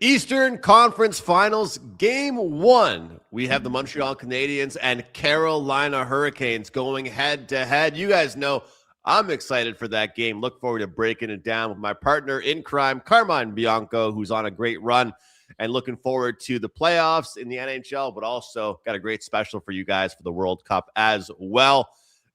Eastern Conference Finals, Game 1. We have the Montreal Canadiens and Carolina Hurricanes going head-to-head. You guys know I'm excited for that game. Look forward to breaking it down with my partner in crime, Carmine Bianco, who's on a great run, and looking forward to the playoffs in the NHL, but also got a great special for you guys for the World Cup as well.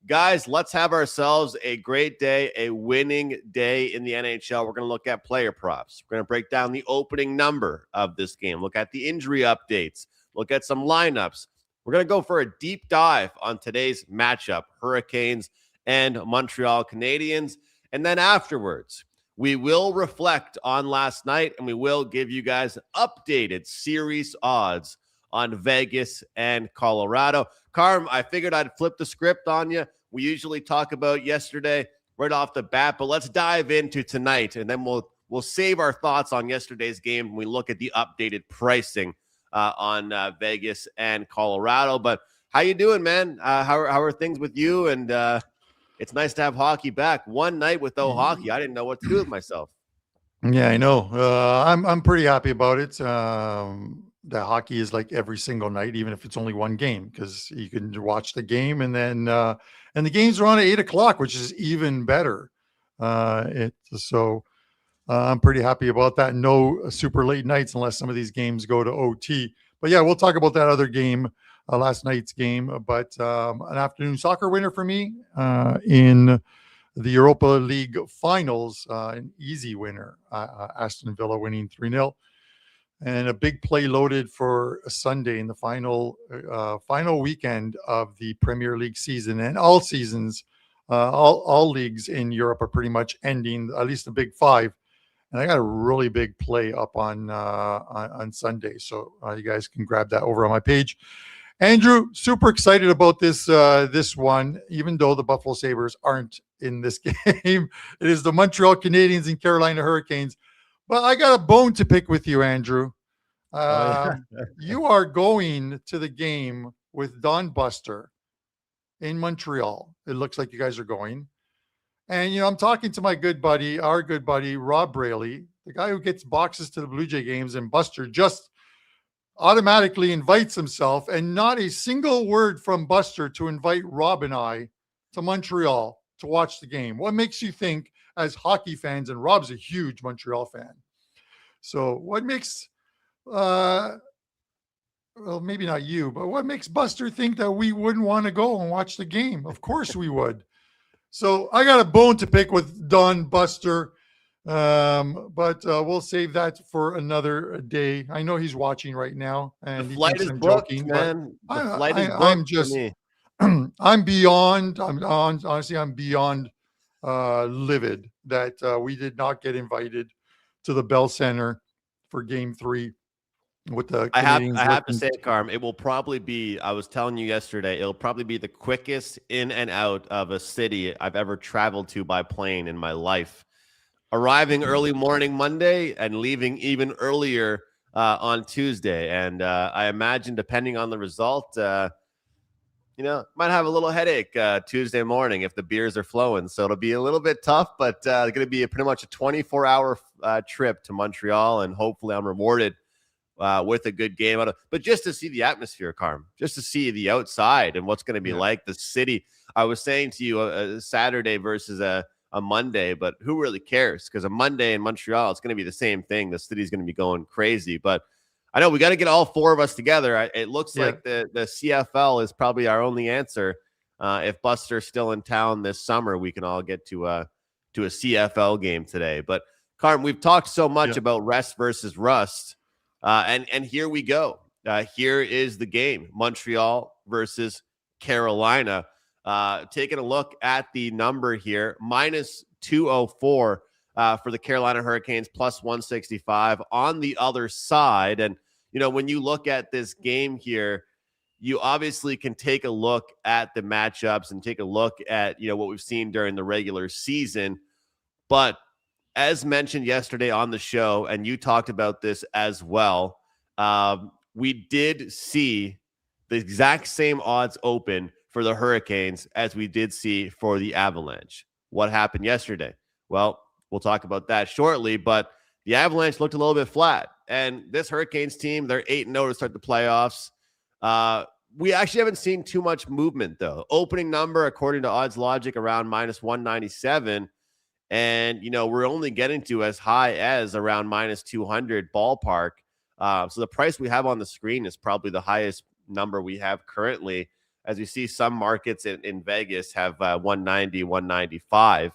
Guys, let's have ourselves a great day, a winning day in the NHL. We're going to look at player props. We're going to break down the opening number of this game, look at the injury updates, look at some lineups. We're going to go for a deep dive on today's matchup, Hurricanes and Montreal Canadiens. And then afterwards, we will reflect on last night, and we will give you guys updated series odds on Vegas and Colorado. Carm, I figured I'd flip the script on you. We usually talk about yesterday right off the bat, but let's dive into tonight, and then we'll save our thoughts on yesterday's game when we look at the updated pricing on Vegas and Colorado. But how you doing, man? How are things with you? And it's nice to have hockey back. One night without hockey, I didn't know what to do with myself. Yeah, I know. I'm pretty happy about it. The hockey is like every single night, even if it's only one game, because you can watch the game and then and the games are on at 8:00, which is even better. I'm pretty happy about that. No super late nights unless some of these games go to OT. But yeah, we'll talk about that other game, last night's game. But an afternoon soccer winner for me in the Europa League finals, an easy winner. Aston Villa winning 3-0. And a big play loaded for a Sunday in the final weekend of the Premier League season. And all seasons, all leagues in Europe are pretty much ending, at least the big five. And I got a really big play up on Sunday. So you guys can grab that over on my page. Andrew, super excited about this one, even though the Buffalo Sabres aren't in this game. It is the Montreal Canadiens and Carolina Hurricanes. But I got a bone to pick with you, Andrew. You are going to the game with Don Buster in Montreal. It looks like you guys are going. And, I'm talking to my good buddy, our good buddy, Rob Braley, the guy who gets boxes to the Blue Jay games, and Buster just automatically invites himself, and not a single word from Buster to invite Rob and I to Montreal to watch the game. What makes you think, as hockey fans, and Rob's a huge Montreal fan, so what makes, well, maybe not you, but what makes Buster think that we wouldn't want to go and watch the game? Of course we would. So I got a bone to pick with Don Buster, but we'll save that for another day. I know he's watching right now, and the flight is booked, joking, man. The flight is booked. I'm just, for me. I'm beyond livid that we did not get invited to the Bell Center for Game 3 with the Canadiens. I have to say, Carm, it will probably be, I was telling you yesterday, it'll probably be the quickest in and out of a city I've ever traveled to by plane in my life. Arriving early morning Monday and leaving even earlier on Tuesday. And I imagine, depending on the result, might have a little headache Tuesday morning if the beers are flowing. So it'll be a little bit tough, but it's going to be pretty much a 24-hour trip to Montreal, and hopefully I'm rewarded with a good game. But just to see the atmosphere, Carm, just to see the outside and what's going to be like the city. I was saying to you a Saturday versus a Monday, but who really cares? Because a Monday in Montreal, it's going to be the same thing. The city's going to be going crazy, but I know we got to get all four of us together. It looks like the CFL is probably our only answer. If Buster's still in town this summer, we can all get to a CFL game today. But Carm, we've talked so much about rest versus rust, and here we go. Here is the game: Montreal versus Carolina. Taking a look at the number here, minus 204 for the Carolina Hurricanes, plus 165 on the other side. And when you look at this game here, you obviously can take a look at the matchups and take a look at, what we've seen during the regular season. But as mentioned yesterday on the show, and you talked about this as well, we did see the exact same odds open for the Hurricanes as we did see for the Avalanche. What happened yesterday? Well, we'll talk about that shortly, but the Avalanche looked a little bit flat. And this Hurricanes team, they're 8-0 to start the playoffs. We actually haven't seen too much movement, though. Opening number, according to Odds Logic, around minus 197. And, we're only getting to as high as around minus 200 ballpark. So the price we have on the screen is probably the highest number we have currently, as you see some markets in Vegas have 190, 195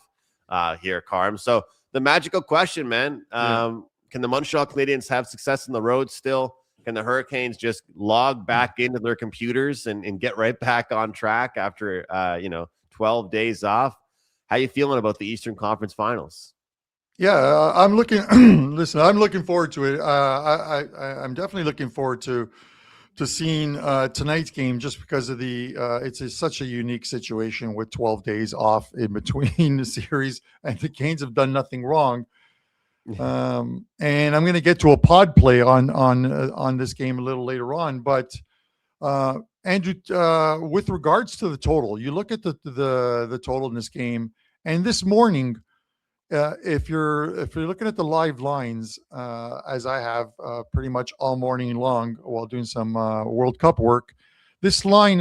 here, Carm. So the magical question, man, can the Montreal Canadiens have success on the road still? Can the Hurricanes just log back into their computers and get right back on track after, 12 days off? How you feeling about the Eastern Conference Finals? Yeah, I'm looking. Listen, I'm looking forward to it. I'm definitely looking forward to seeing tonight's game, just because of the such a unique situation with 12 days off in between the series, and the Canes have done nothing wrong. And I'm going to get to a pod play on this game a little later on, but Andrew, with regards to the total, you look at the total in this game, and this morning, if you're looking at the live lines, as I have pretty much all morning long while doing some World Cup work, this line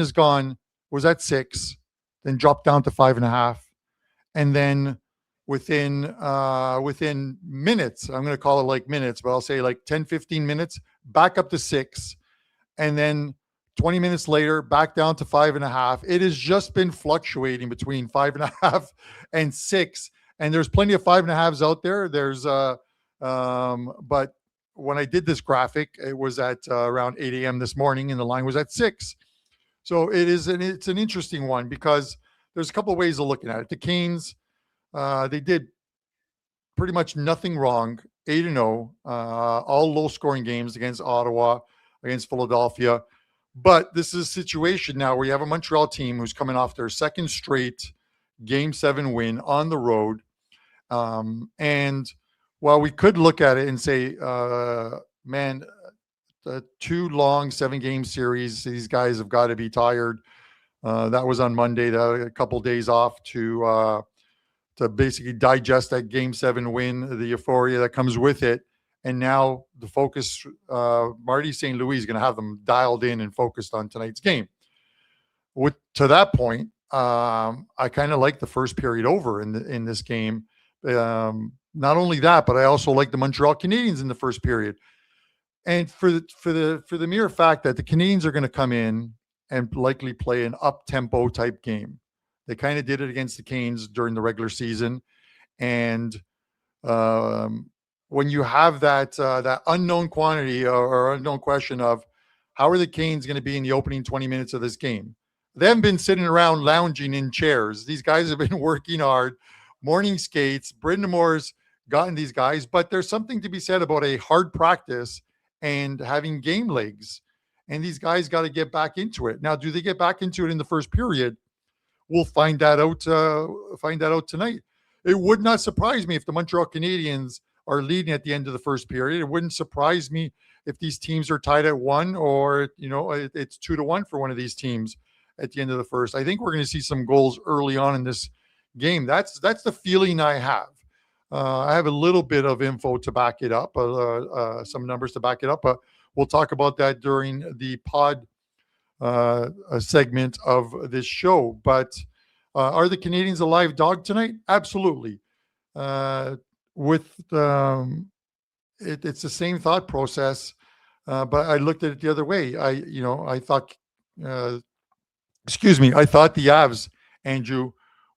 was at 6, then dropped down to 5.5, and then within minutes, I'm going to call it like minutes, but I'll say like 10, 15 minutes, back up to 6, and then 20 minutes later, back down to 5.5. It has just been fluctuating between 5.5 and 6. And there's plenty of 5.5s out there. But when I did this graphic, it was at around 8 a.m. this morning, and the line was at 6. So it's an interesting one, because there's a couple of ways of looking at it. The Canes, they did pretty much nothing wrong, 8-0, all low-scoring games against Ottawa, against Philadelphia. But this is a situation now where you have a Montreal team who's coming off their second straight Game 7 win on the road. And while we could look at it and say, man, the 2 long 7-game series, these guys have got to be tired. That was on Monday, a couple days off to basically digest that Game 7 win, the euphoria that comes with it. And now the focus, Marty St. Louis is going to have them dialed in and focused on tonight's game. To that point, I kind of like the first period over in this game. Not only that, but I also like the Montreal Canadiens in the first period. And for the mere fact that the Canadiens are going to come in and likely play an up-tempo type game. They kind of did it against the Canes during the regular season. And when you have that unknown quantity or unknown question of how are the Canes going to be in the opening 20 minutes of this game, they haven't been sitting around lounging in chairs. These guys have been working hard, morning skates. Brindamore's gotten these guys, but there's something to be said about a hard practice and having game legs. And these guys got to get back into it. Now, do they get back into it in the first period? We'll find that out. Find that out tonight. It would not surprise me if the Montreal Canadiens are leading at the end of the first period. It wouldn't surprise me if these teams are tied at 1, or it's 2-1 for one of these teams at the end of the first. I think we're going to see some goals early on in this game. That's the feeling I have. I have a little bit of info to back it up, some numbers to back it up, but we'll talk about that during the pod segment of this show. But are the Canadiens a live dog tonight? Absolutely. It's the same thought process, but I looked at it the other way. I thought the Avs, Andrew,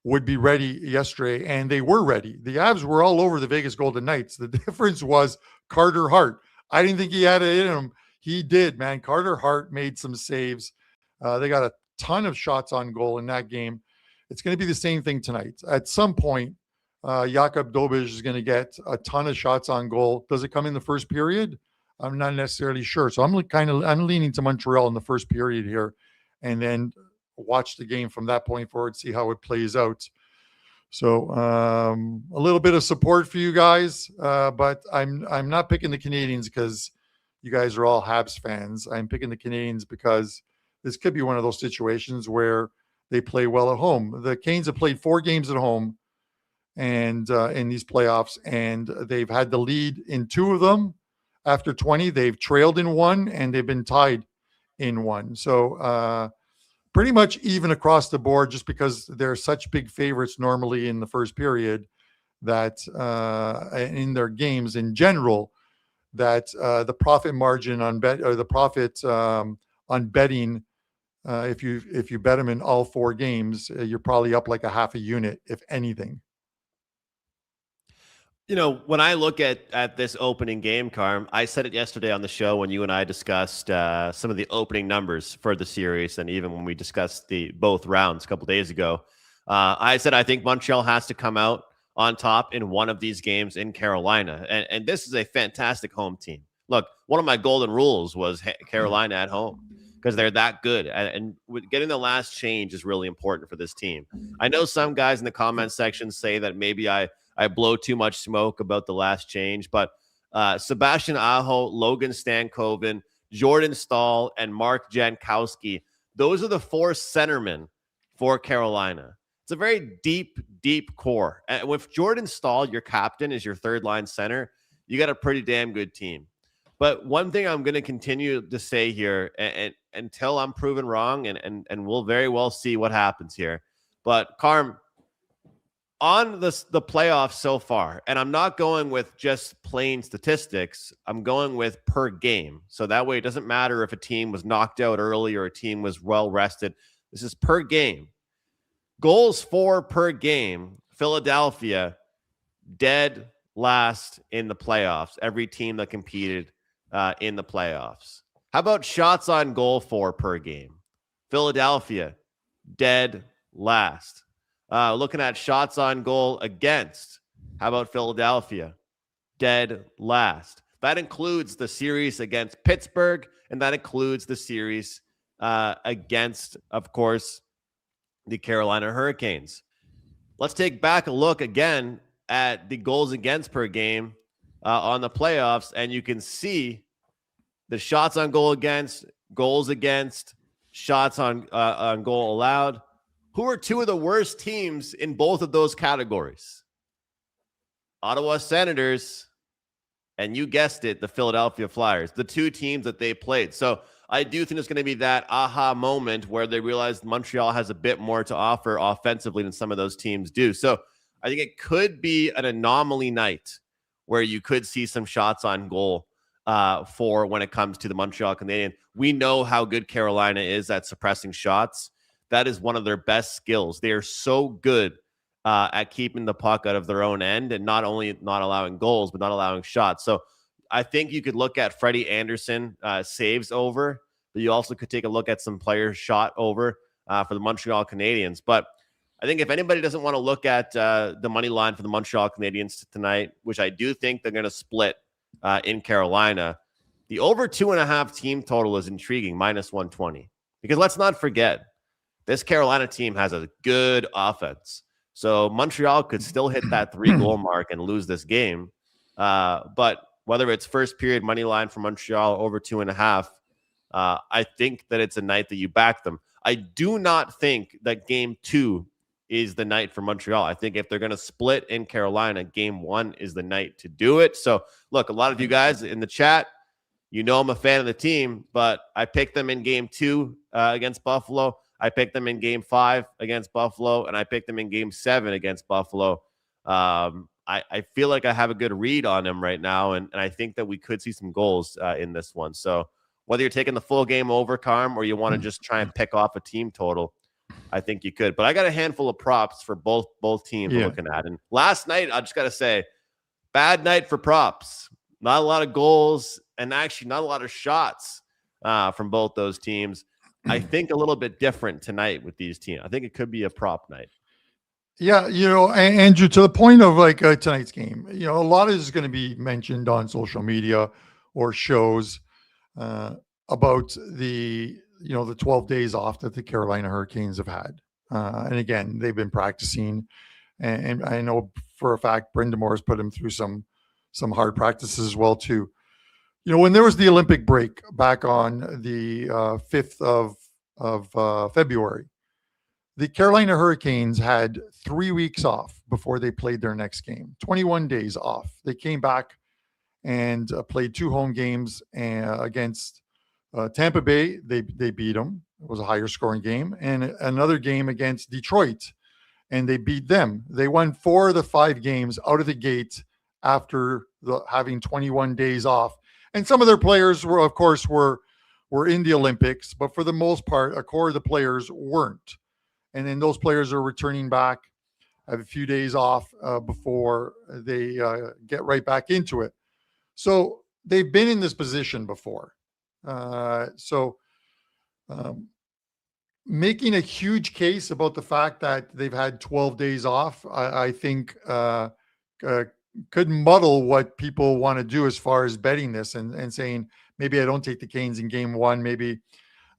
would be ready yesterday, and they were ready. The Avs were all over the Vegas Golden Knights. The difference was Carter Hart. I didn't think he had it in him. He did, man. Carter Hart made some saves. They got a ton of shots on goal in that game. It's going to be the same thing tonight. At some point, Jakub Dobij is going to get a ton of shots on goal. Does it come in the first period? I'm not necessarily sure. So I'm leaning to Montreal in the first period here, and then watch the game from that point forward, see how it plays out. So a little bit of support for you guys, but I'm not picking the Canadiens because you guys are all Habs fans. I'm picking the Canadiens because this could be one of those situations where they play well at home. The Canes have played 4 games at home and in these playoffs, and they've had the lead in 2 of them. after 20. They've trailed in one and they've been tied in one. So pretty much even across the board, just because they're such big favorites normally in the first period that in their games in general, that the profit margin on bet, or the profit on betting, if you bet them in all 4 games, you're probably up like a half a unit, if anything. You know, when I look at this opening game, Carm, I said it yesterday on the show when you and I discussed some of the opening numbers for the series, and even when we discussed the both rounds a couple days ago. I said I think Montreal has to come out on top in one of these games in Carolina, and this is a fantastic home team. Look, one of my golden rules was Carolina at home because they're that good, and getting the last change is really important for this team. I know some guys in the comment section say that maybe I blow too much smoke about the last change, but Sebastian Aho, Logan Stankoven, Jordan Staal, and Mark Jankowski, those are the 4 centermen for Carolina. It's a very deep, deep core. And with Jordan Staal, your captain, is your third-line center, you got a pretty damn good team. But one thing I'm going to continue to say here, and until I'm proven wrong, and we'll very well see what happens here. But, Carm, on the playoffs so far, and I'm not going with just plain statistics, I'm going with per game. So that way it doesn't matter if a team was knocked out early or a team was well rested. This is per game. Goals for per game, Philadelphia, dead last in the playoffs. Every team that competed in the playoffs. How about shots on goal for per game? Philadelphia, dead last. Looking at shots on goal against, how about Philadelphia? Dead last. That includes the series against Pittsburgh, and that includes the series against, of course, the Carolina Hurricanes. Let's take back a look again at the goals against per game on the playoffs, and you can see the shots on goal against, goals against, shots on goal allowed. Who are 2 of the worst teams in both of those categories? Ottawa Senators, and you guessed it, the Philadelphia Flyers, the 2 teams that they played. So I do think there's going to be that aha moment where they realize Montreal has a bit more to offer offensively than some of those teams do. So I think it could be an anomaly night where you could see some shots on goal for when it comes to the Montreal Canadiens. We know how good Carolina is at suppressing shots. That is one of their best skills. They are so good at keeping the puck out of their own end and not only not allowing goals, but not allowing shots. So I think you could look at Freddie Anderson saves over, but you also could take a look at some players shot over for the Montreal Canadiens. But I think if anybody doesn't want to look at the money line for the Montreal Canadiens tonight, which I do think they're going to split in Carolina, the over 2.5 team total is intriguing, -120. Because let's not forget, this Carolina team has a good offense. So Montreal could still hit that 3-goal mark and lose this game. But whether it's first period money line for Montreal over 2.5, I think that it's a night that you back them. I do not think that game 2 is the night for Montreal. I think if they're going to split in Carolina, game 1 is the night to do it. So look, a lot of you guys in the chat, you know I'm a fan of the team, but I picked them in game 2 against Buffalo. I picked them in game 5 against Buffalo, and I picked them in game 7 against Buffalo. I feel like I have a good read on them right now, and I think that we could see some goals in this one. So whether you're taking the full game over, Carm, or you want to just try and pick off a team total, I think you could. But I got a handful of props for both teams we're looking at. And last night, I just got to say, bad night for props. Not a lot of goals, and actually not a lot of shots from both those teams. I think a little bit different tonight with these teams. I think it could be a prop night. Yeah, Andrew, to the point of like tonight's game, a lot is going to be mentioned on social media or shows about the 12 days off that the Carolina Hurricanes have had. And again, they've been practicing, and I know for a fact Brenda Moore's put them through some hard practices as well too. When there was the Olympic break back on the 5th of February, the Carolina Hurricanes had 3 weeks off before they played their next game, 21 days off. They came back and played 2 home games against Tampa Bay. They beat them. It was a higher scoring game, and another game against Detroit, and they beat them. They won 4 of the 5 games out of the gate after having 21 days off. And some of their players were, of course, were in the Olympics, but for the most part, a core of the players weren't. And then those players are returning back, have a few days off before they get right back into it. So they've been in this position before. Making a huge case about the fact that they've had 12 days off, I think could muddle what people want to do as far as betting this and saying, maybe I don't take the Canes in game 1. Maybe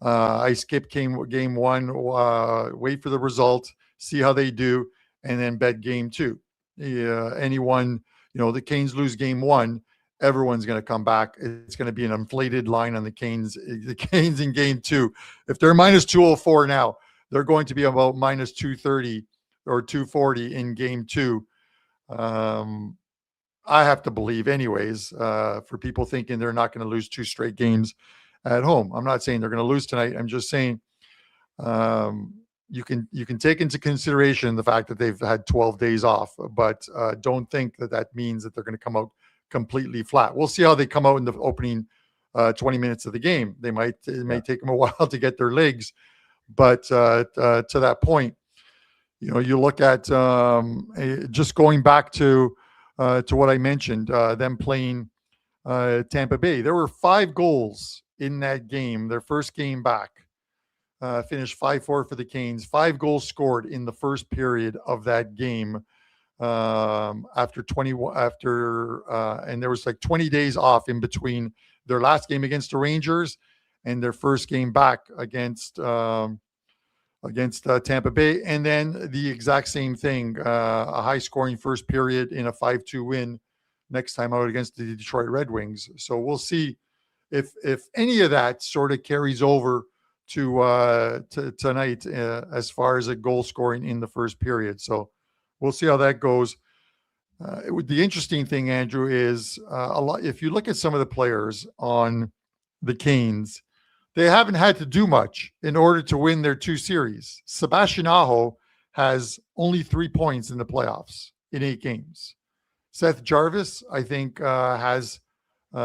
I skip game 1, wait for the result, see how they do, and then bet game 2. Anyone, the Canes lose game 1, everyone's going to come back. It's going to be an inflated line on the Canes. The Canes in game 2, if they're minus 204 now, they're going to be about minus 230 or 240 in game 2. I have to believe anyways, for people thinking they're not going to lose 2 straight games at home. I'm not saying they're going to lose tonight. I'm just saying you can take into consideration the fact that they've had 12 days off, but don't think that means that they're going to come out completely flat. We'll see how they come out in the opening 20 minutes of the game. It may take them a while to get their legs, but to that point, you look at just going back to what I mentioned, them playing Tampa Bay. There were 5 goals in that game. Their first game back, finished 5-4 for the Canes. 5 goals scored in the first period of that game. And there was like 20 days off in between their last game against the Rangers and their first game back against Tampa Bay. And then the exact same thing, a high scoring first period in a 5-2 win next time out against the Detroit Red Wings. So we'll see if any of that sort of carries over to tonight as far as a goal scoring in the first period. So we'll see how that goes. The interesting thing, Andrew, is if you look at some of the players on the Canes, they haven't had to do much in order to win their 2 series. Sebastian Aho has only 3 points in the playoffs in 8 games. Seth Jarvis, I think, has 2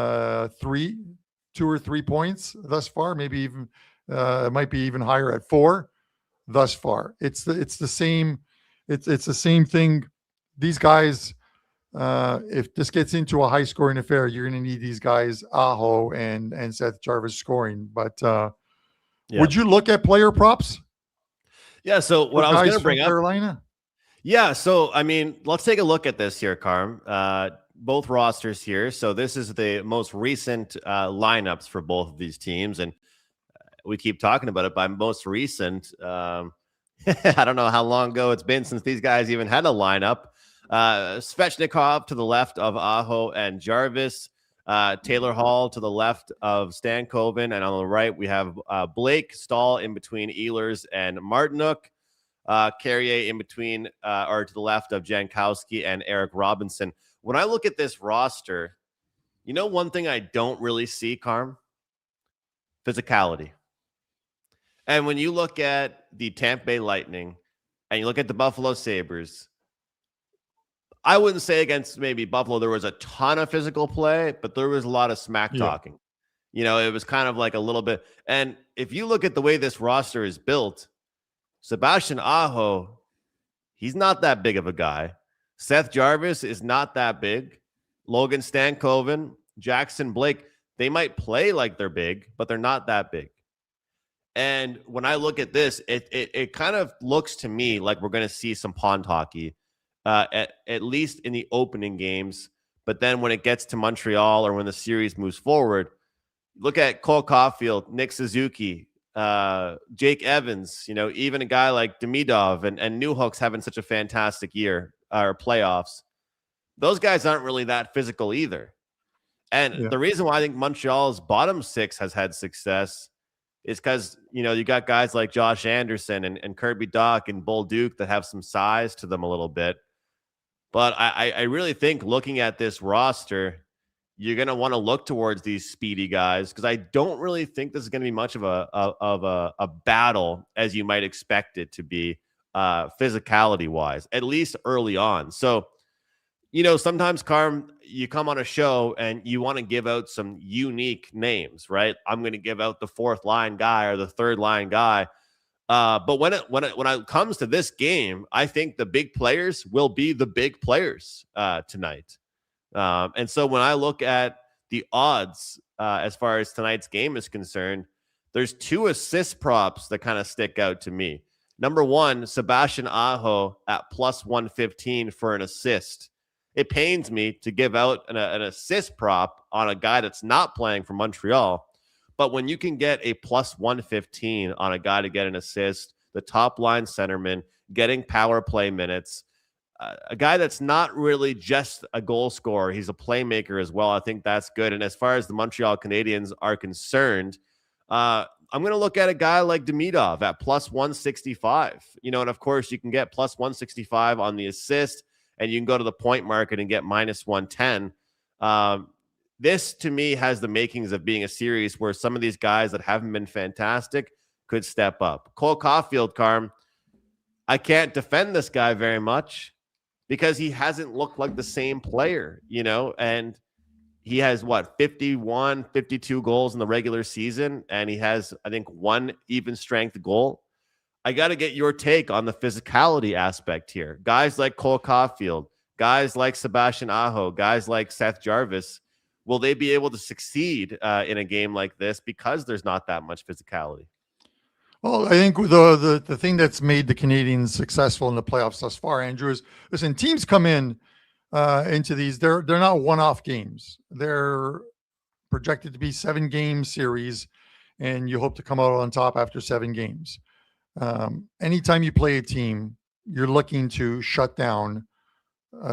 or 3 points thus far. Maybe even it might be even higher at 4 thus far. It's the same. It's the same thing. These guys, if this gets into a high scoring affair, you're going to need these guys, Aho and Seth Jarvis, scoring. But would you look at player props? Yeah. So what I was going to bring up, Carolina. Yeah. So, I mean, let's take a look at this here, Carm. Both rosters here. So this is the most recent lineups for both of these teams. And we keep talking about it by most recent. I don't know how long ago it's been since these guys even had a lineup. Svechnikov to the left of Aho and Jarvis. Taylor Hall to the left of Stankoven. And on the right, we have Blake Stahl in between Ehlers and Martinuk. Carrier in between or to the left of Jankowski and Eric Robinson. When I look at this roster, one thing I don't really see, Carm? Physicality. And when you look at the Tampa Bay Lightning and you look at the Buffalo Sabres, I wouldn't say against maybe Buffalo there was a ton of physical play, but there was a lot of smack talking. It was kind of like a little bit. And if you look at the way this roster is built, Sebastian Aho, he's not that big of a guy. Seth Jarvis is not that big. Logan Stankoven, Jackson Blake, they might play like they're big, but they're not that big. And when I look at this, it kind of looks to me like we're going to see some pond hockey, at least in the opening games. But then when it gets to Montreal or when the series moves forward, look at Cole Caulfield, Nick Suzuki, Jake Evans, even a guy like Demidov and Newhook's having such a fantastic year or playoffs. Those guys aren't really that physical either. And the reason why I think Montreal's bottom 6 has had success is because, you got guys like Josh Anderson and Kirby Dach and Bull Duke that have some size to them a little bit. But I really think looking at this roster, you're going to want to look towards these speedy guys because I don't really think this is going to be much of a battle as you might expect it to be physicality wise, at least early on. So, sometimes, Carm, you come on a show and you want to give out some unique names, right? I'm going to give out the fourth line guy or the third line guy. But when it comes to this game, I think the big players will be the big players tonight. And so when I look at the odds as far as tonight's game is concerned, there's 2 assist props that kind of stick out to me. Number one, Sebastian Aho at plus 115 for an assist. It pains me to give out an assist prop on a guy that's not playing for Montreal. But when you can get a plus 115 on a guy to get an assist, the top line centerman, getting power play minutes, a guy that's not really just a goal scorer, he's a playmaker as well. I think that's good. And as far as the Montreal Canadiens are concerned, I'm going to look at a guy like Demidov at plus 165. And of course, you can get plus 165 on the assist, and you can go to the point market and get minus 110. This, to me, has the makings of being a series where some of these guys that haven't been fantastic could step up. Cole Caulfield, Carm, I can't defend this guy very much because he hasn't looked like the same player, and he has 51, 52 goals in the regular season, and he has, I think, 1 even strength goal. I got to get your take on the physicality aspect here. Guys like Cole Caulfield, guys like Sebastian Aho, guys like Seth Jarvis, will they be able to succeed in a game like this because there's not that much physicality? Well, I think the thing that's made the Canadiens successful in the playoffs thus far, Andrew, is listen, teams come into these, they're not one-off games. They're projected to be 7-game series, and you hope to come out on top after 7 games. Anytime you play a team, you're looking to shut down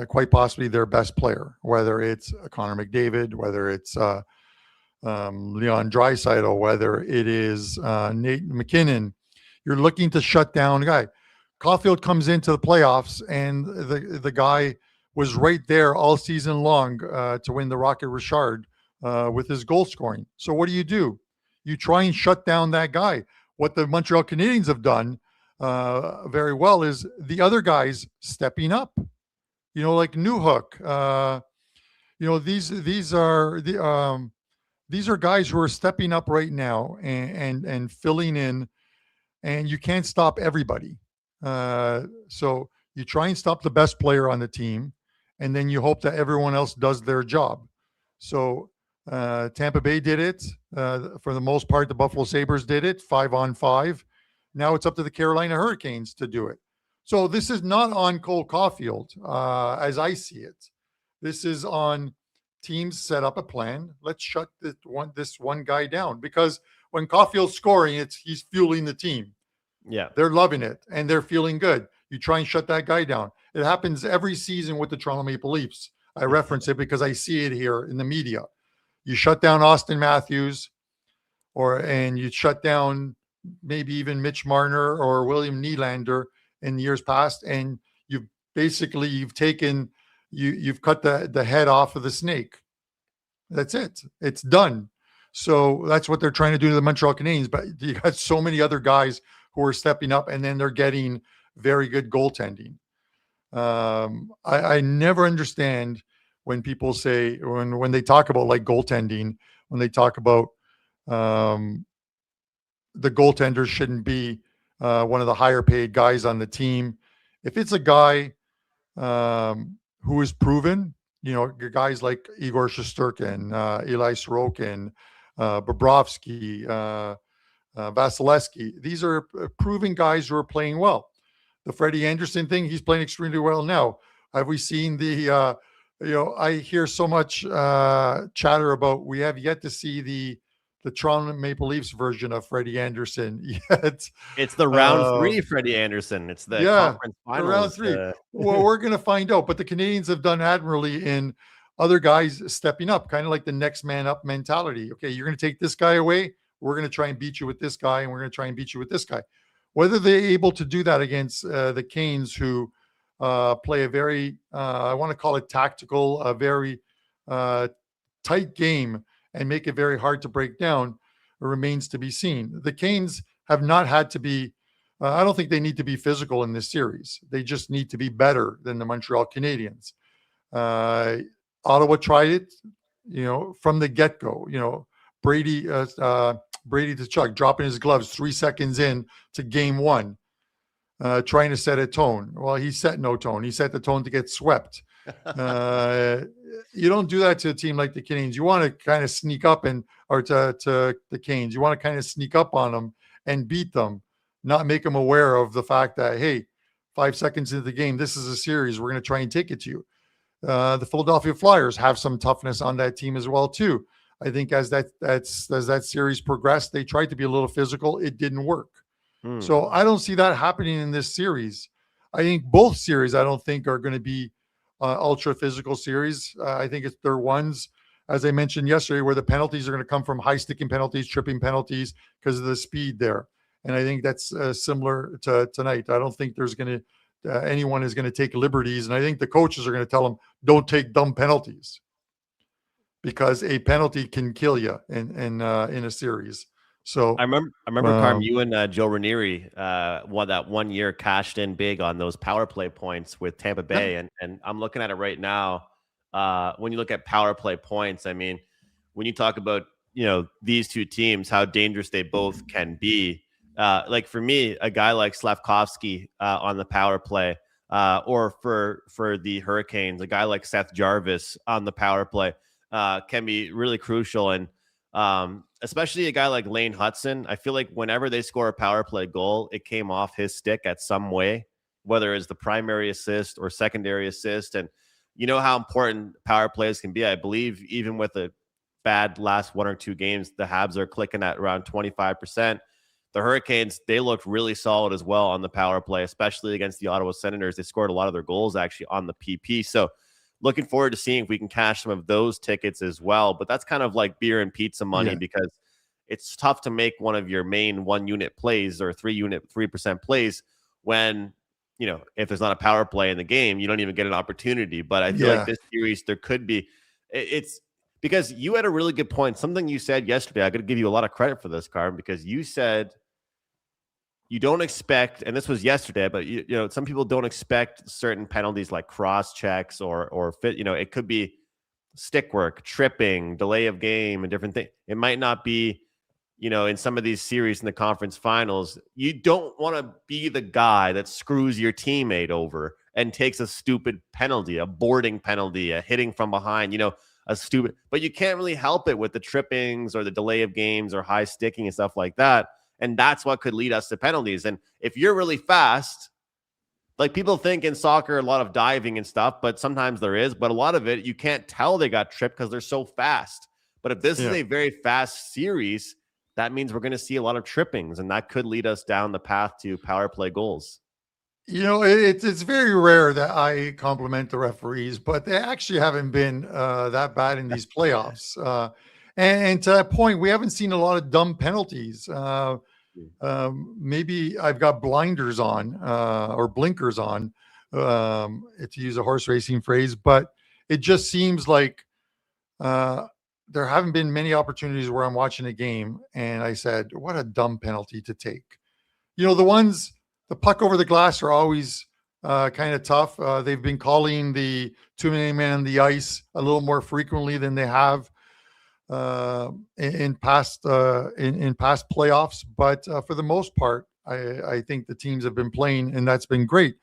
quite possibly their best player, whether it's Connor McDavid, whether it's Leon Draisaitl, whether it is Nate McKinnon. You're looking to shut down a guy. Caulfield comes into the playoffs, and the guy was right there all season long to win the Rocket Richard with his goal scoring. So what do? You try and shut down that guy. What the Montreal Canadiens have done very well is the other guys stepping up. Like Newhook. These are guys who are stepping up right now and filling in, and you can't stop everybody. So you try and stop the best player on the team, and then you hope that everyone else does their job. So Tampa Bay did it. For the most part, the Buffalo Sabres did it 5-on-5. Now it's up to the Carolina Hurricanes to do it. So this is not on Cole Caulfield, as I see it. This is on teams set up a plan. Let's shut this one guy down, because when Caulfield's scoring, he's fueling the team. Yeah, they're loving it and they're feeling good. You try and shut that guy down. It happens every season with the Toronto Maple Leafs. I reference it because I see it here in the media. You shut down Austin Matthews, and you shut down maybe even Mitch Marner or William Nylander in years past, and you've taken you've cut the head off of the snake. That's it. It's done. So that's what they're trying to do to the Montreal Canadiens. But you got so many other guys who are stepping up, and then they're getting very good goaltending. I never understand when people say, when they talk about like goaltending, when they talk about the goaltenders shouldn't be one of the higher paid guys on the team. If it's a guy who is proven, guys like Igor Shesterkin, Eli Sorokin, Bobrovsky, Vasilevsky, these are proven guys who are playing well. The Freddie Anderson thing, he's playing extremely well now. Have we seen I hear so much chatter about, we have yet to see the Toronto Maple Leafs version of Freddie Anderson yet. It's the round 3 Freddie Anderson. It's the conference finals. Round 3. Well, we're going to find out. But the Canadiens have done admirably in other guys stepping up, kind of like the next man up mentality. Okay, you're going to take this guy away. We're going to try and beat you with this guy, and we're going to try and beat you with this guy. Whether they're able to do that against the Canes, who play a very, I want to call it tactical, a very tight game and make it very hard to break down remains to be seen. The Canes have not had to be, I don't think they need to be physical in this series. They just need to be better than the Montreal Canadiens. Ottawa tried it, from the get-go. Brady Tkachuk dropping his gloves 3 seconds in to game one, trying to set a tone. Well, he set no tone. He set the tone to get swept. You don't do that to a team like the Canadiens. You want to kind of sneak up or to the Canes. You want to kind of sneak up on them and beat them, not make them aware of the fact that, hey, 5 seconds into the game, this is a series. We're going to try and take it to you. The Philadelphia Flyers have some toughness on that team as well, too. I think as that series progressed, they tried to be a little physical. It didn't work. So I don't see that happening in this series. I think both series, I don't think, are going to be ultra physical series. I think they're ones, as I mentioned yesterday, where the penalties are going to come from high sticking penalties, tripping penalties because of the speed there. And I think that's similar to tonight. I don't think there's going to anyone is going to take liberties. And I think the coaches are going to tell them, don't take dumb penalties, because a penalty can kill you in a series. So I remember Carm, you and Joe Ranieri won that 1 year, cashed in big on those power play points with Tampa Bay. Yeah. And I'm looking at it right now. When you look at power play points, I mean, when you talk about, these two teams, how dangerous they both can be. Like for me, a guy like Slavkovsky on the power play, or for the Hurricanes, a guy like Seth Jarvis on the power play can be really crucial. And especially a guy like Lane Hudson, I feel like whenever they score a power play goal, it came off his stick at some way, whether it's the primary assist or secondary assist. And you know how important power plays can be. I believe even with a bad last 1 or 2 games, the Habs are clicking at around 25%. The Hurricanes, they looked really solid as well on the power play, especially against the Ottawa Senators. They scored a lot of their goals actually on the PP. So looking forward to seeing if we can cash some of those tickets as well. But that's kind of like beer and pizza money, because it's tough to make one of your main 1 unit plays or 3% plays when, if there's not a power play in the game, you don't even get an opportunity. But I feel like this series, there could be, it's because you had a really good point. Something you said yesterday, I got to give you a lot of credit for this, Carm, because you said you don't expect, and this was yesterday, but some people don't expect certain penalties like cross checks or fit. It could be stick work, tripping, delay of game, and different things. It might not be, in some of these series in the conference finals. You don't want to be the guy that screws your teammate over and takes a stupid penalty, a boarding penalty, a hitting from behind, but you can't really help it with the trippings or the delay of games or high sticking and stuff like that. And that's what could lead us to penalties. And if you're really fast, like people think in soccer, a lot of diving and stuff, but sometimes there is, but a lot of it, you can't tell they got tripped because they're so fast. But if this is a very fast series, that means we're going to see a lot of trippings, and that could lead us down the path to power play goals. It's very rare that I compliment the referees, but they actually haven't been that bad in these playoffs. And to that point, we haven't seen a lot of dumb penalties. Maybe I've got blinders on or blinkers on, to use a horse racing phrase, but it just seems like there haven't been many opportunities where I'm watching a game and I said, what a dumb penalty to take. The puck over the glass are always kind of tough. They've been calling the too many men on the ice a little more frequently than they have in past playoffs. But for the most part, I think the teams have been playing, and that's been great.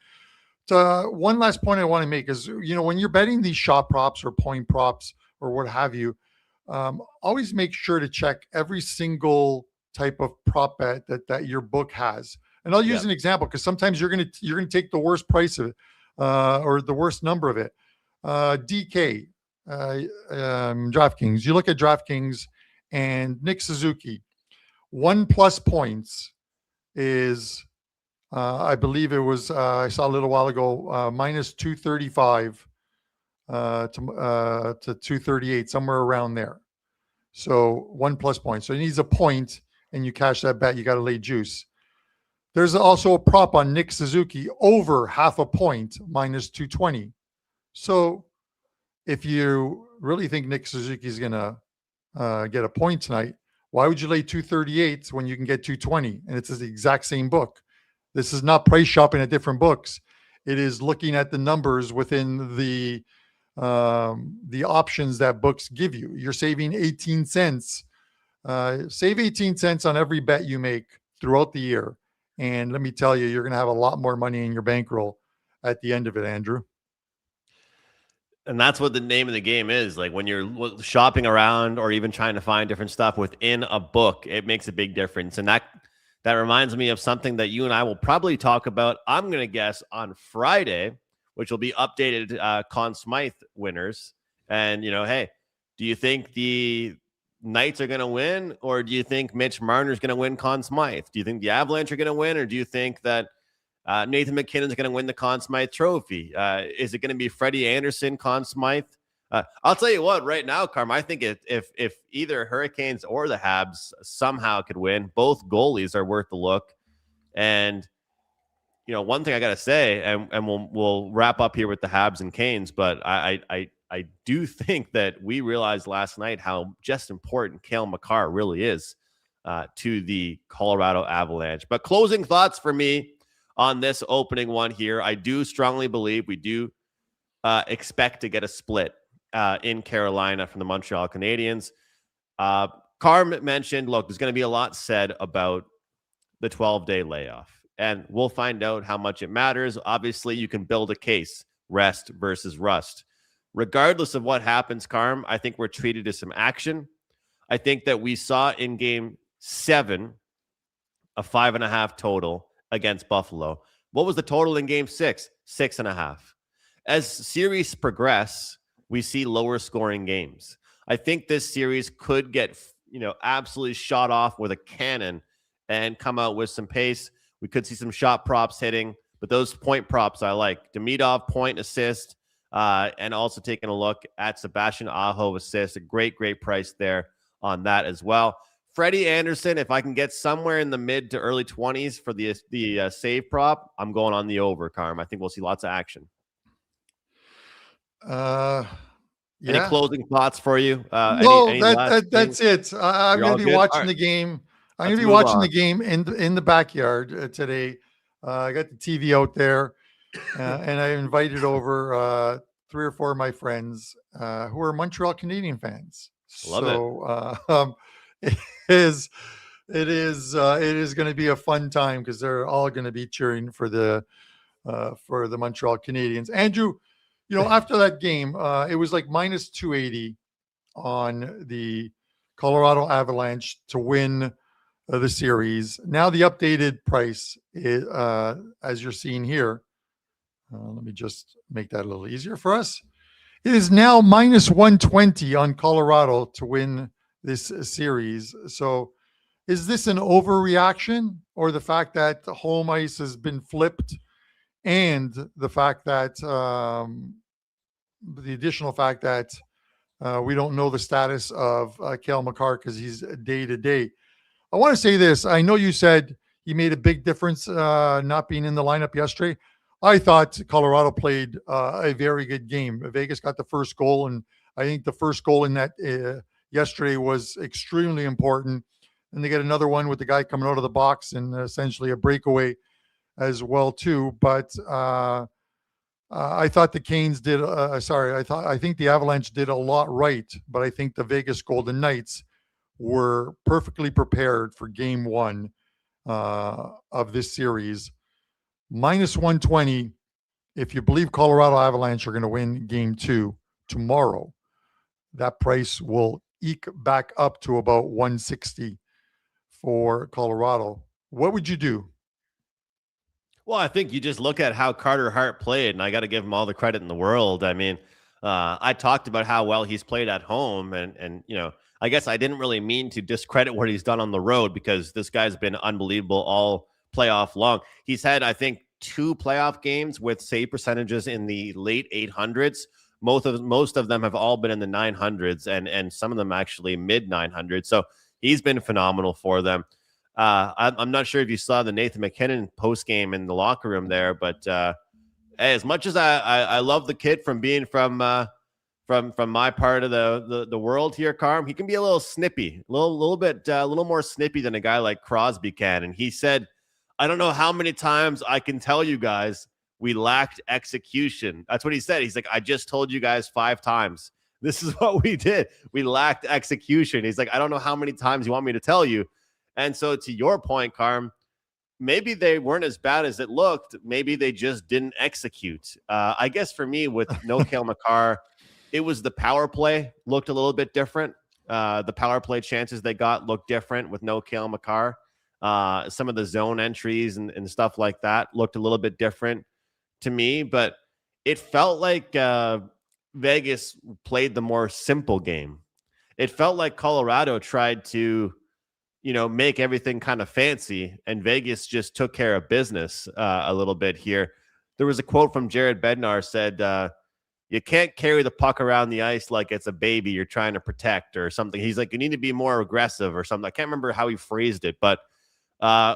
One last point I want to make is, when you're betting these shot props or point props or what have you, always make sure to check every single type of prop bet that your book has. And I'll use an example, because sometimes you're gonna take the worst price of it, or the worst number of it. DK, DraftKings. You look at DraftKings and Nick Suzuki, 1+ points is, I believe it was, I saw a little while ago, minus 235 to 238, somewhere around there. So 1+ points. So he needs a point, and you cash that bet. You got to lay juice. There's also a prop on Nick Suzuki over 0.5 point, minus 220. So if you really think Nick Suzuki is going to get a point tonight, why would you lay 238 when you can get 220? And it's the exact same book. This is not price shopping at different books. It is looking at the numbers within the options that books give you. You're saving 18 cents. Save 18 cents on every bet you make throughout the year. And let me tell you, you're going to have a lot more money in your bankroll at the end of it, Andrew. And that's what the name of the game is. Like when you're shopping around or even trying to find different stuff within a book, it makes a big difference. And that reminds me of something that you and I will probably talk about, I'm going to guess, on Friday, which will be updated Conn Smythe winners. And, hey, do you think the Knights are going to win, or do you think Mitch Marner is going to win Conn Smythe? Do you think the Avalanche are going to win, or do you think that Nathan McKinnon is going to win the Conn Smythe Trophy? Is it going to be Freddie Anderson, Conn Smythe? I'll tell you what, right now, Carm, I think if either Hurricanes or the Habs somehow could win, both goalies are worth the look. And, one thing I got to say, and we'll wrap up here with the Habs and Canes, but I do think that we realized last night how just important Cale Makar really is to the Colorado Avalanche. But closing thoughts for me on this opening one here, I do strongly believe we do expect to get a split in Carolina from the Montreal Canadiens. Carm mentioned, look, there's going to be a lot said about the 12-day layoff, and we'll find out how much it matters. Obviously, you can build a case, rest versus rust. Regardless of what happens, Carm, I think we're treated to some action. I think that we saw in Game 7 a 5.5 total against Buffalo. What was the total in Game 6? 6.5. As series progress, we see lower scoring games. I think this series could get, absolutely shot off with a cannon and come out with some pace. We could see some shot props hitting, but those point props I like. Demidov point assist, and also taking a look at Sebastian Aho assist. A great price there on that as well. Freddie Anderson, if I can get somewhere in the mid to early 20s for the save prop, I'm going on the over, Carm. I think we'll see lots of action. Yeah. Any closing thoughts for you? No, that's it. I'm going to be watching the game. I'm going to be watching the game in the backyard today. I got the TV out there, and I invited over 3 or 4 of my friends who are Montreal Canadian fans. Love it. It is going to be a fun time because they're all going to be cheering for the Montreal Canadiens. Andrew, after that game, it was like minus 280 on the Colorado Avalanche to win the series. Now the updated price is, as you're seeing here, let me just make that a little easier for us. It is now minus 120 on Colorado to win this series. So is this an overreaction, or the fact that the home ice has been flipped, and the fact that the additional fact that we don't know the status of Cale Makar because he's day to day? I want to say this. I know you said he made a big difference not being in the lineup yesterday. I thought Colorado played a very good game. Vegas got the first goal, and I think the first goal in that yesterday was extremely important. And they get another one with the guy coming out of the box and essentially a breakaway as well too. But I thought the Canes did. I think the Avalanche did a lot right, but I think the Vegas Golden Knights were perfectly prepared for Game 1 of this series. Minus 120. If you believe Colorado Avalanche are going to win Game 2 tomorrow, that price will eke back up to about 160 for Colorado. What would you do? Well, I think you just look at how Carter Hart played, and I got to give him all the credit in the world. I mean, I talked about how well he's played at home, and I guess I didn't really mean to discredit what he's done on the road, because this guy's been unbelievable all playoff long. He's had, I think, 2 playoff games with save percentages in the late 800s. Most of them have all been in the 900s, and some of them actually mid 900s. So he's been phenomenal for them. I'm not sure if you saw the Nathan McKinnon post game in the locker room there, but hey, as much as I love the kid from being from from my part of the world here, Carm, he can be a little snippy, a little more snippy than a guy like Crosby can. And he said, I don't know how many times I can tell you guys we lacked execution. That's what he said. He's like, I just told you guys 5 times. This is what we did. We lacked execution. He's like, I don't know how many times you want me to tell you. And so to your point, Carm, maybe they weren't as bad as it looked. Maybe they just didn't execute. I guess for me, with no Cale Makar, it was the power play looked a little bit different. The power play chances they got looked different with no Cale Makar. Some of the zone entries and stuff like that looked a little bit different to me, but it felt like Vegas played the more simple game. It felt like Colorado tried to, make everything kind of fancy, and Vegas just took care of business a little bit here. There was a quote from Jared Bednar said, you can't carry the puck around the ice like it's a baby you're trying to protect or something. He's like, you need to be more aggressive or something. I can't remember how he phrased it, but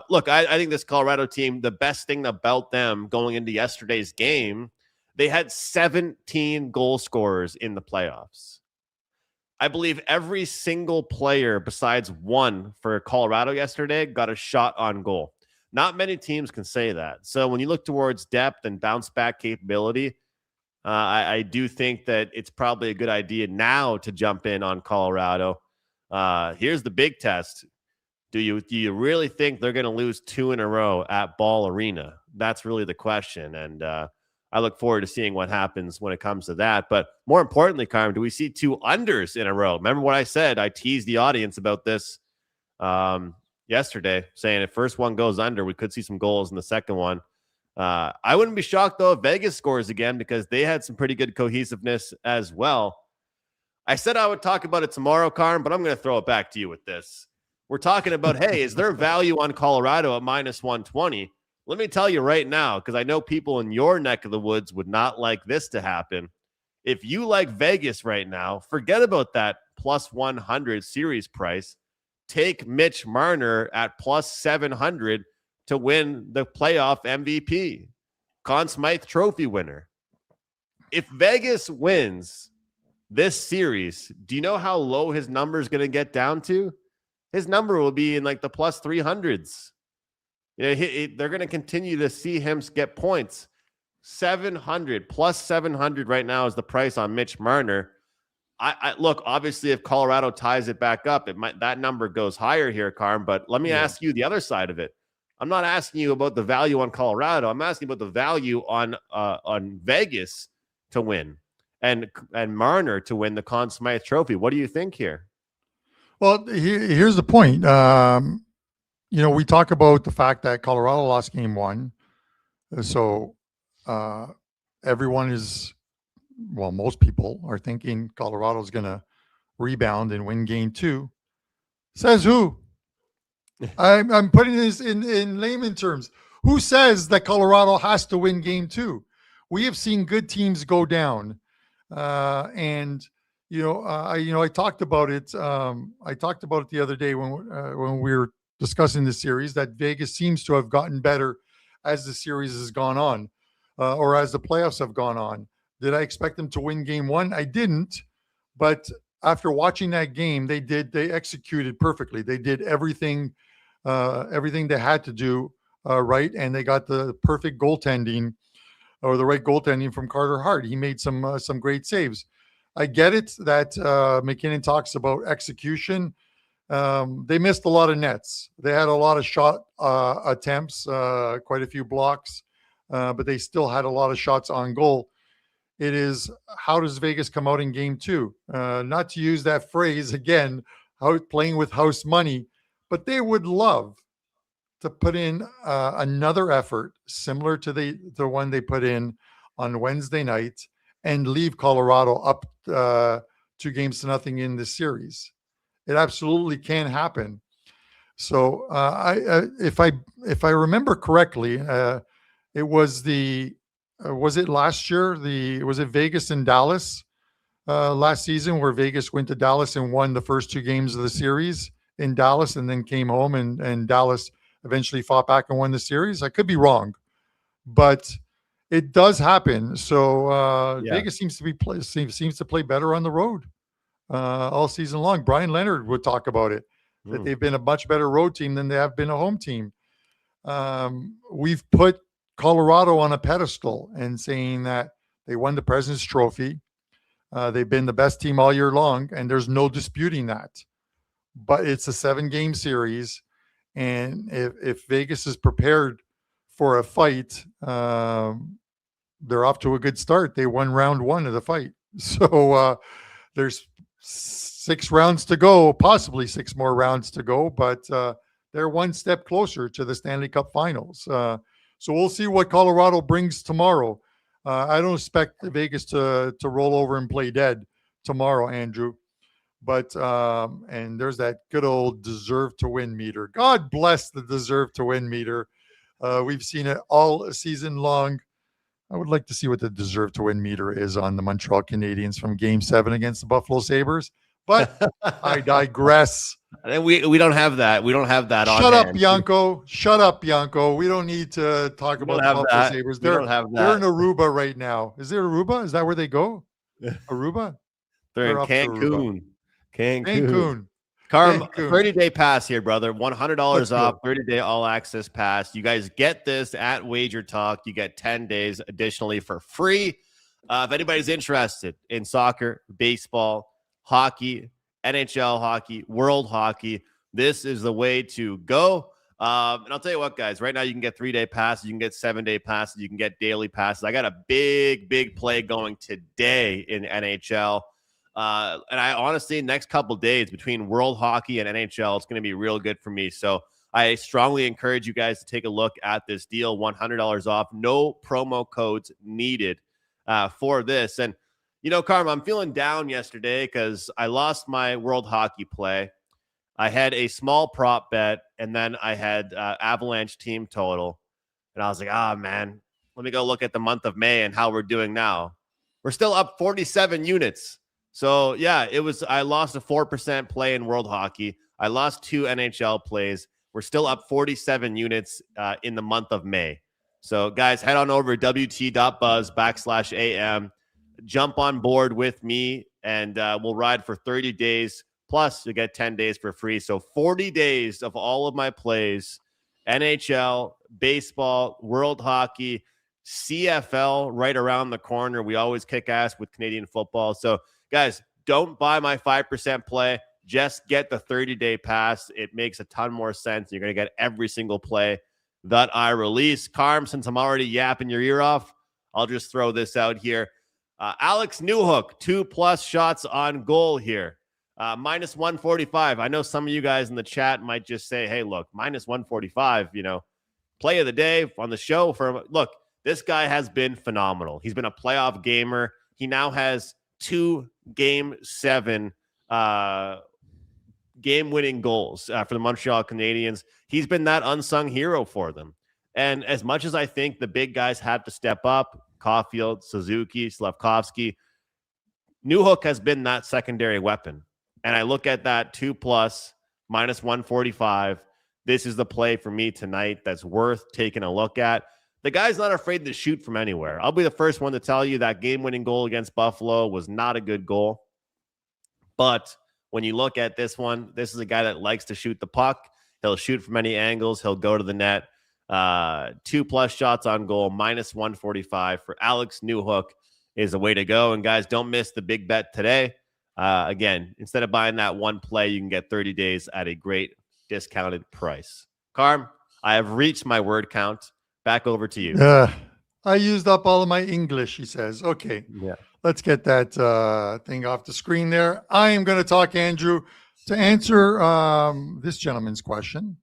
look, I think this Colorado team, the best thing about them going into yesterday's game, they had 17 goal scorers in the playoffs. I believe every single player besides one for Colorado yesterday got a shot on goal. Not many teams can say that. So when you look towards depth and bounce back capability, I do think that it's probably a good idea now to jump in on Colorado. Here's the big test. Do you really think they're going to lose 2 in a row at Ball Arena? That's really the question. And I look forward to seeing what happens when it comes to that. But more importantly, Carmen, do we see 2 unders in a row? Remember what I said? I teased the audience about this yesterday, saying if first one goes under, we could see some goals in the second one. I wouldn't be shocked, though, if Vegas scores again, because they had some pretty good cohesiveness as well. I said I would talk about it tomorrow, Carm, but I'm going to throw it back to you with this. We're talking about, hey, is there value on Colorado at minus 120? Let me tell you right now, because I know people in your neck of the woods would not like this to happen. If you like Vegas right now, forget about that plus 100 series price. Take Mitch Marner at plus 700 to win the playoff MVP, Conn Smythe Trophy winner. If Vegas wins this series, do you know how low his number is going to get down to? His number will be in like the plus 300s. They're going to continue to see him get points. 700 plus 700 right now is the price on Mitch Marner. I look, obviously, if Colorado ties it back up, that number goes higher here, Carm. But let me ask you the other side of it. I'm not asking you about the value on Colorado. I'm asking about the value on Vegas to win and Marner to win the Conn Smythe Trophy. What do you think here? Well, here's the point. We talk about the fact that Colorado lost game 1. So everyone is, most people are thinking Colorado's going to rebound and win game 2. Says who? I'm putting this in layman terms. Who says that Colorado has to win game 2? We have seen good teams go down. I talked about it. I talked about it the other day when we were discussing the series, that Vegas seems to have gotten better as the series has gone on, or as the playoffs have gone on. Did I expect them to win game 1? I didn't, but after watching that game, they executed perfectly. They did everything they had to do right, and they got the perfect goaltending, or the right goaltending from Carter Hart. He made some great saves. I get it that McInnis talks about execution. They missed a lot of nets. They had a lot of shot attempts, quite a few blocks, but they still had a lot of shots on goal. It is, how does Vegas come out in game 2? Not to use that phrase again, playing with house money, but they would love to put in another effort similar to the one they put in on Wednesday night and leave Colorado up 2-0 in the series. It absolutely can happen. So if I remember correctly, it was was it last year? Was it Vegas and Dallas last season, where Vegas went to Dallas and won the first 2 games of the series in Dallas, and then came home and Dallas eventually fought back and won the series? I could be wrong, but It does happen. So Yeah. Vegas seems to play better on the road all season long. Brian Leonard would talk about it, that they've been a much better road team than they have been a home team. We've put Colorado on a pedestal and saying that they won the President's Trophy. They've been the best team all year long, and there's no disputing that. But it's a 7-game series, and if Vegas is prepared for a fight, they're off to a good start. They won round 1 of the fight. So there's 6 rounds to go, possibly 6 more rounds to go, but they're one step closer to the Stanley Cup Finals. So we'll see what Colorado brings tomorrow. I don't expect Vegas to roll over and play dead tomorrow, Andrew. But and there's that good old deserve to win meter. God bless the deserve to win meter. We've seen it all season long. I would like to see what the deserve to win meter is on the Montreal Canadiens from Game 7 against the Buffalo Sabres. But I digress. And we don't have that. We don't have that on Shut up, hand. Bianco. Shut up, Bianco. We don't need to talk about the Buffalo Sabres. They're in Aruba right now. Is there Aruba? Is that where they go? Aruba? They're in Cancun. Carm, 30-day pass here, brother. $100 off, 30-day all-access pass. You guys get this at Wager Talk. You get 10 days additionally for free. If anybody's interested in soccer, baseball, hockey, NHL hockey, world hockey, this is the way to go. And I'll tell you what, guys, right now you can get 3-day passes, you can get 7-day passes, you can get daily passes. I got a big play going today in NHL. And I honestly, next couple days between world hockey and NHL, it's going to be real good for me. So I strongly encourage you guys to take a look at this deal. $100 off, no promo codes needed for this. And, you know, Carm, I'm feeling down yesterday because I lost my world hockey play. I had a small prop bet, and then I had Avalanche team total. And I was like, man, let me go look at the month of May and how we're doing now. We're still up 47 units. So, yeah, I lost a 4% play in world hockey. I lost 2 NHL plays. We're still up 47 units in the month of May. So, guys, head on over to wt.buzz/AM. Jump on board with me, and we'll ride for 30 days. Plus, you get 10 days for free. So, 40 days of all of my plays, NHL, baseball, world hockey, CFL right around the corner. We always kick ass with Canadian football. So, guys, don't buy my 5% play. Just get the 30-day pass. It makes a ton more sense. You're going to get every single play that I release. Carm, since I'm already yapping your ear off, I'll just throw this out here. Alex Newhook, 2+ shots on goal here. Minus 145. I know some of you guys in the chat might just say, hey, look, minus 145, play of the day on the show. Look, this guy has been phenomenal. He's been a playoff gamer. He now has 2 Game 7 game-winning goals for the Montreal Canadiens. He's been that unsung hero for them. And as much as I think the big guys have to step up, Caulfield, Suzuki, Slavkovsky, Newhook has been that secondary weapon. And I look at that 2+ minus 145. This is the play for me tonight that's worth taking a look at. The guy's not afraid to shoot from anywhere. I'll be the first one to tell you that game-winning goal against Buffalo was not a good goal. But when you look at this one, this is a guy that likes to shoot the puck. He'll shoot from any angles. He'll go to the net. 2+ shots on goal, minus 145 for Alex Newhook is the way to go. And guys, don't miss the big bet today. Again, instead of buying that one play, you can get 30 days at a great discounted price. Carm, I have reached my word count. Back over to you. I used up all of my English, he says. Okay. Yeah. Let's get that thing off the screen there. I am going to talk, Andrew, to answer this gentleman's question.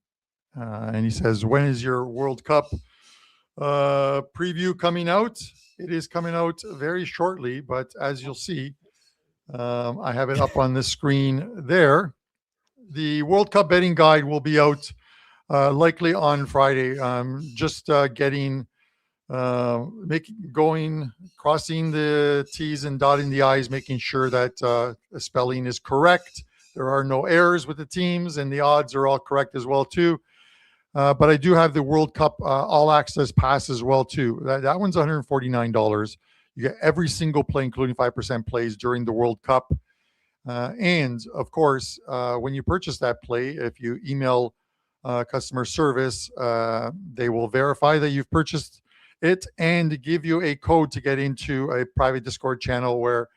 And he says, when is your World Cup preview coming out? It is coming out very shortly, but as you'll see, I have it up on the screen there. The World Cup betting guide will be out likely on Friday. Just getting, crossing the T's and dotting the I's, making sure that the spelling is correct. There are no errors with the teams, and the odds are all correct as well too. But I do have the World Cup All Access Pass as well too. That one's $149. You get every single play, including 5% plays during the World Cup. And of course, when you purchase that play, if you email customer service, they will verify that you've purchased it and give you a code to get into a private Discord channel where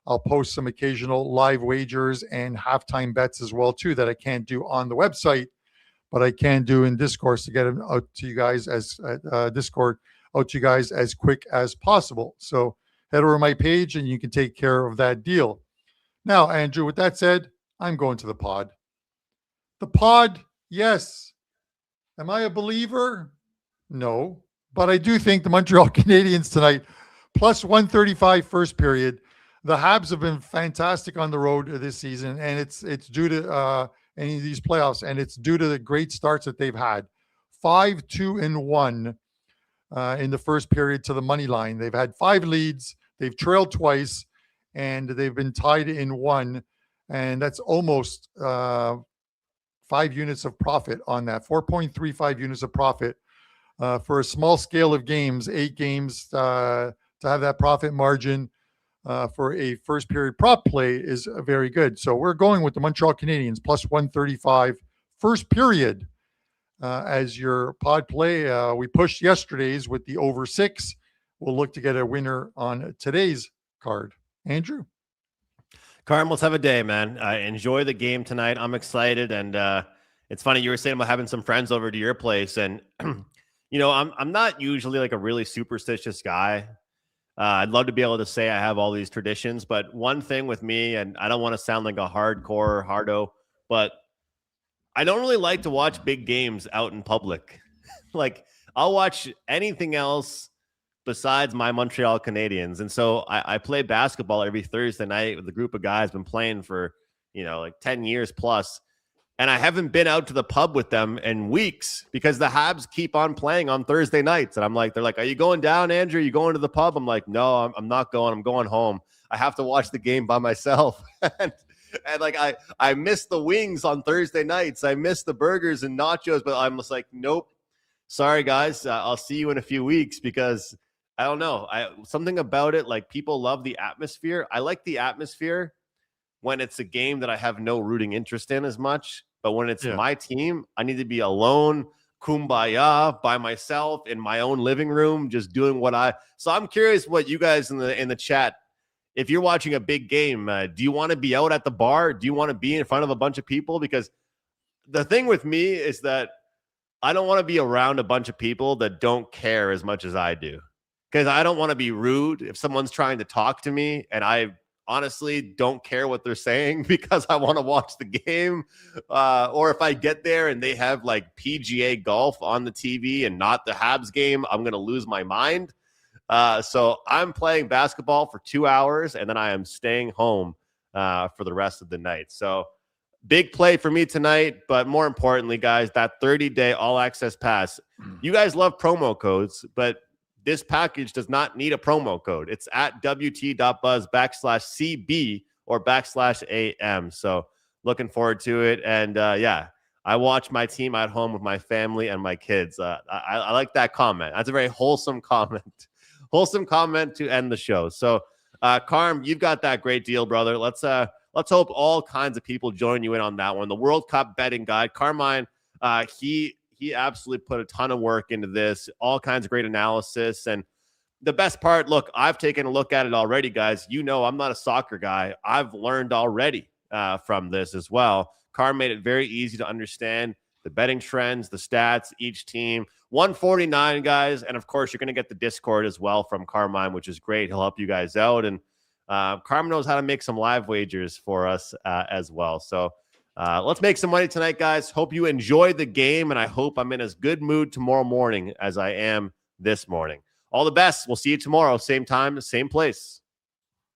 I'll post some occasional live wagers and halftime bets as well too that I can't do on the website, but I can do in Discord to get them out to you guys as Discord out to you guys as quick as possible. So head over to my page and you can take care of that deal. Now, Andrew, with that said, I'm going to the pod. The pod, yes. Am I a believer? No. But I do think the Montreal Canadiens tonight, plus 135 first period. The Habs have been fantastic on the road this season, and it's due to any of these playoffs, and it's due to the great starts that they've had. 5-2-1 in the first period to the money line. They've had 5 leads. They've trailed twice, and they've been tied in 1, and that's almost 5 units of profit on that. 4.35 units of profit for a small scale of games, 8 games to have that profit margin for a first period prop play is very good. So we're going with the Montreal Canadiens plus 135 first period as your pod play. We pushed yesterday's with the over 6. We'll look to get a winner on today's card. Andrew? Carm, let's have a day, man. Enjoy the game tonight. I'm excited. And it's funny, you were saying about having some friends over to your place. And, you know, I'm not usually like a really superstitious guy. I'd love to be able to say I have all these traditions, but one thing with me, and I don't want to sound like a hardcore hardo, but I don't really like to watch big games out in public. Like, I'll watch anything else besides my Montreal Canadiens. And so I play basketball every Thursday night with a group of guys, been playing for, you know, like 10 years plus. And I haven't been out to the pub with them in weeks because the Habs keep on playing on Thursday nights. And I'm like, they're like, are you going down, Andrew? Are you going to the pub? I'm like, no, I'm not going. I'm going home. I have to watch the game by myself. and like, I miss the wings on Thursday nights. I miss the burgers and nachos, but I'm just like, nope. Sorry, guys. I'll see you in a few weeks because I don't know. Something about it, like people love the atmosphere. I like the atmosphere when it's a game that I have no rooting interest in as much. But when it's my team, I need to be alone, kumbaya, by myself in my own living room, just doing what I. So I'm curious what you guys in the chat, if you're watching a big game, do you want to be out at the bar? Do you want to be in front of a bunch of people? Because the thing with me is that I don't want to be around a bunch of people that don't care as much as I do. Because I don't want to be rude if someone's trying to talk to me and I honestly don't care what they're saying because I want to watch the game. Or if I get there and they have like PGA golf on the TV and not the Habs game, I'm going to lose my mind. So I'm playing basketball for 2 hours and then I am staying home for the rest of the night. So big play for me tonight. But more importantly, guys, that 30-day all access pass, you guys love promo codes, but this package does not need a promo code. It's at wt.buzz/CB or /AM. So looking forward to it. And I watch my team at home with my family and my kids. I like that comment. That's a very wholesome comment. Wholesome comment to end the show. So Carm, you've got that great deal, brother. Let's hope all kinds of people join you in on that one. The World Cup betting guide, Carmine, he absolutely put a ton of work into this, all kinds of great analysis. And the best part, look, I've taken a look at it already, guys. You know, I'm not a soccer guy. I've learned already from this as well. Carm made it very easy to understand the betting trends, the stats, each team. 149, guys. And of course, you're going to get the Discord as well from Carmine, which is great. He'll help you guys out. And Carmine knows how to make some live wagers for us as well. So let's make some money tonight, guys. Hope you enjoy the game, and I hope I'm in as good mood tomorrow morning as I am this morning. All the best. We'll see you tomorrow, same time, same place.